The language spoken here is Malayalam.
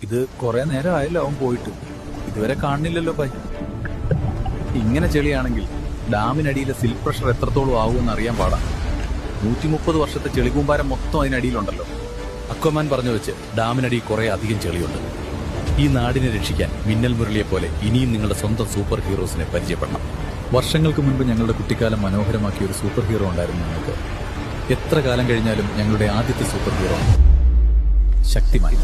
ഇത് കുറെ നേരം ആയല്ലോ അവൻ പോയിട്ട്. ഇതുവരെ കാണുന്നില്ലല്ലോ പൈ. ഇങ്ങനെ ചെളിയാണെങ്കിൽ ഡാമിനടിയിലെ സിൽ പ്രഷർ എത്രത്തോളം ആവുമെന്ന് അറിയാൻ പാടാ. 130 വർഷത്തെ ചെളികൂമ്പാരം മൊത്തം അതിനടിയിലുണ്ടല്ലോ. അക്വമാൻ പറഞ്ഞു വെച്ച് ഡാമിനടി കുറെ അധികം ചെളിയുണ്ട്. ഈ നാടിനെ രക്ഷിക്കാൻ മിന്നൽ മുരളിയെ പോലെ ഇനിയും നിങ്ങളുടെ സ്വന്തം സൂപ്പർ ഹീറോസിനെ പരിചയപ്പെടണം. വർഷങ്ങൾക്ക് മുൻപ് ഞങ്ങളുടെ കുട്ടിക്കാലം മനോഹരമാക്കിയ ഒരു സൂപ്പർ ഹീറോ ഉണ്ടായിരുന്നു ഞങ്ങൾക്ക്. എത്ര കാലം കഴിഞ്ഞാലും ഞങ്ങളുടെ ആദ്യത്തെ സൂപ്പർ ഹീറോ ശക്തിമാൻ.